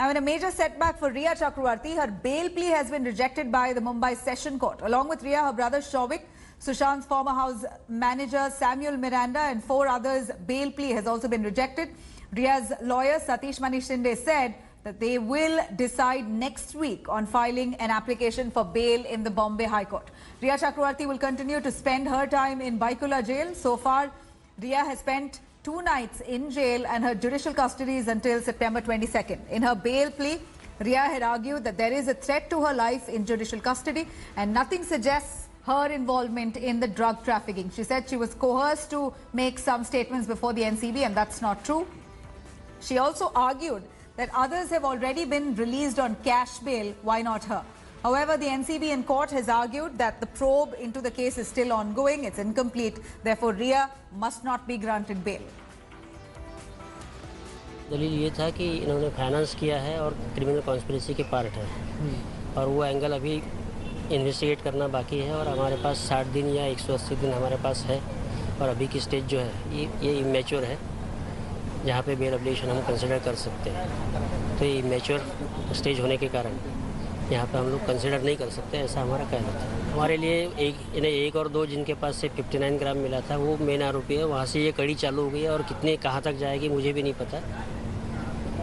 Now, in a major setback for Rhea Chakravarti, her bail plea has been rejected by the Mumbai Session Court. Along with Rhea, her brother Shouvik, Sushant's former house manager Samuel Miranda and 4 others' bail plea has also been rejected. Rhea's lawyer Satish Manish Shinde said that they will decide next week on filing an application for bail in the Bombay High Court. Rhea Chakravarti will continue to spend her time in Byculla jail. So far, Rhea has spent 2 nights in jail and her judicial custody is until September 22nd. In her bail plea, Rhea had argued that there is a threat to her life in judicial custody and nothing suggests her involvement in the drug trafficking. She said she was coerced to make some statements before the NCB and that's not true. She also argued that others have already been released on cash bail, why not her? However, the NCB in court has argued that the probe into the case is still ongoing, it's incomplete, therefore Rhea must not be granted bail. दलील ये था कि इन्होंने finance किया है और criminal conspiracy के part है और वो एंगल अभी इन्वेस्टिगेट करना बाकी है और हमारे पास 60 दिन या 180 दिन हमारे पास है और अभी की स्टेज जो है ये इमेच्योर है जहाँ पे बेल एप्लीकेशन हम कंसिडर कर सकते हैं। तो ये इमेच्योर स्टेज होने के कारण यहाँ पे हम लोग कंसिडर नहीं कर सकते, ऐसा हमारा कहना था। हमारे लिए इन्हें 1 और 2 जिनके पास से 59 ग्राम मिला था वो मेन आरोपी है, वहाँ से ये कड़ी चालू हो गई है और कितने कहाँ तक जाएगी मुझे भी नहीं पता,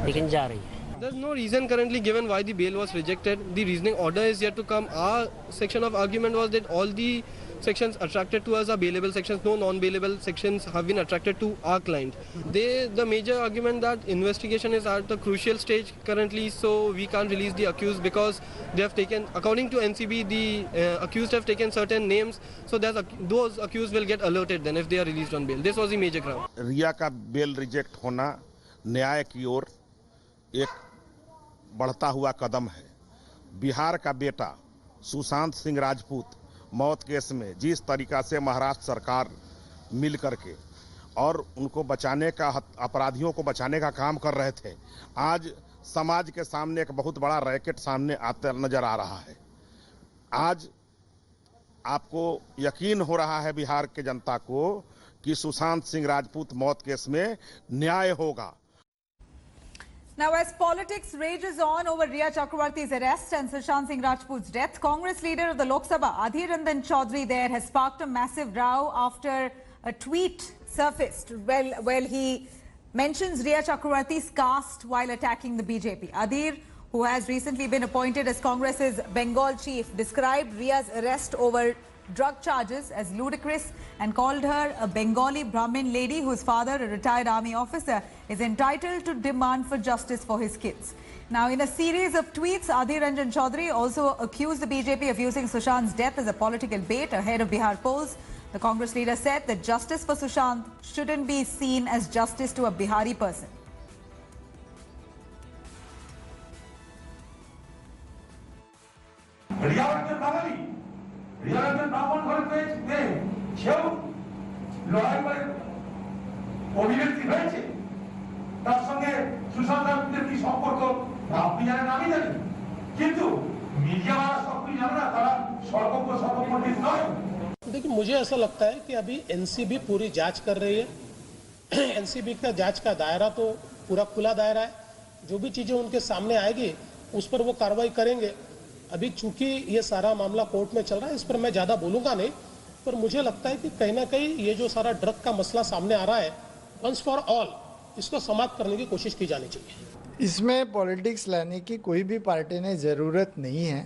लेकिन जा रही है। There's no reason currently given why the bail was rejected. The reasoning order is yet to come. Our section of argument was that all the sections attracted to us are bailable sections. No non-bailable sections have been attracted to our client. The major argument that investigation is at a crucial stage currently, so we can't release the accused because they have taken, according to NCB, the accused have taken certain names. So those accused will get alerted then if they are released on bail. This was the major ground. रिया का bell reject होना न्याय की ओर एक बढ़ता हुआ कदम है। बिहार का बेटा सुशांत सिंह राजपूत मौत केस में जिस तरीका से महाराष्ट्र सरकार मिल करके और उनको बचाने का, अपराधियों को बचाने का काम कर रहे थे, आज समाज के सामने एक बहुत बड़ा रैकेट सामने आते नजर आ रहा है। आज आपको यकीन हो रहा है बिहार के जनता को कि सुशांत सिंह राजपूत मौत केस में न्याय होगा। Now, as politics rages on over Rhea Chakravarti's arrest and Sushant Singh Rajput's death, Congress leader of the Lok Sabha, Adhir Ranjan Chaudhary there, has sparked a massive row after a tweet surfaced. Well, he mentions Rhea Chakravarti's caste while attacking the BJP. Adhir, who has recently been appointed as Congress's Bengal chief, described Rhea's arrest over drug charges as ludicrous and called her a Bengali Brahmin lady whose father, a retired army officer, is entitled to demand for justice for his kids. Now, in a series of tweets, Adhir Ranjan Chaudhary also accused the BJP of using Sushant's death as a political bait ahead of Bihar polls. The Congress leader said that justice for Sushant shouldn't be seen as justice to a Bihari person. রিয়াজের ব্রাহ্মণ ঘরে পেয়েছে সেও লড়াই করে অভিনেত্রী হয়েছে, তার সঙ্গে সুশান্ত রাজপুতের কি সম্পর্ক আপনি জানেন, আমি জানি, কিন্তু মিডিয়াওয়ালা সবকিছু জানে না, তারা সর্বপণ্ডিত নয়। देखिए, मुझे ऐसा लगता है कि अभी एनसीबी पूरी जांच कर रही है। एनसीबी का जांच का दायरा तो पूरा खुला दायरा है, जो भी चीजें उनके सामने आएगी उस पर वो कार्रवाई करेंगे। अभी चूंकि ये सारा मामला कोर्ट में चल रहा है, इस पर मैं ज़्यादा बोलूँगा नहीं, पर मुझे लगता है कि कहीं ना कहीं ये जो सारा ड्रग का मसला सामने आ रहा है, वंस फॉर ऑल इसको समाप्त करने की कोशिश की जानी चाहिए। इसमें पॉलिटिक्स लाने की कोई भी पार्टी ने ज़रूरत नहीं है।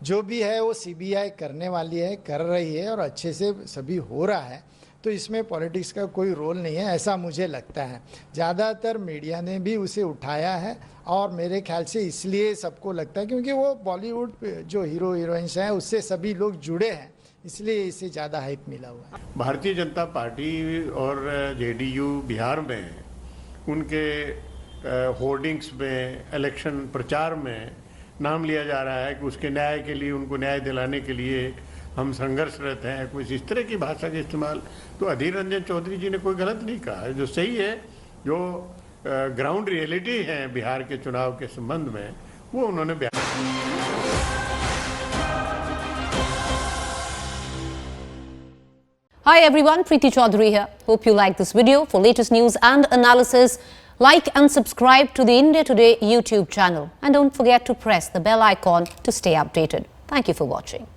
जो भी है वो सीबीआई करने वाली है, कर रही है और अच्छे से सभी हो रहा है, तो इसमें पॉलिटिक्स का कोई रोल नहीं है, ऐसा मुझे लगता है। ज़्यादातर मीडिया ने भी उसे उठाया है और मेरे ख्याल से इसलिए सबको लगता है क्योंकि वो बॉलीवुड जो हीरो हीरोइंस हैं उससे सभी लोग जुड़े हैं, इसलिए इसे ज़्यादा हाइप मिला हुआ है। भारतीय जनता पार्टी और जेडीयू बिहार में उनके होर्डिंग्स में, इलेक्शन प्रचार में नाम लिया जा रहा है कि उसके न्याय के लिए, उनको न्याय दिलाने के लिए हम संघर्षरत हैं। कुछ इस तरह की भाषा का इस्तेमाल तो अधीर रंजन चौधरी जी ने कोई गलत नहीं कहा, जो सही है, जो ग्राउंड रियलिटी है बिहार के चुनाव के संबंध में, वो उन्होंने बयान। Hi everyone, Preeti Chaudhary here. Hope you like this video. For latest news and analysis, Like and subscribe to the India Today YouTube channel and don't forget to press the bell icon to stay updated. Thank you for watching.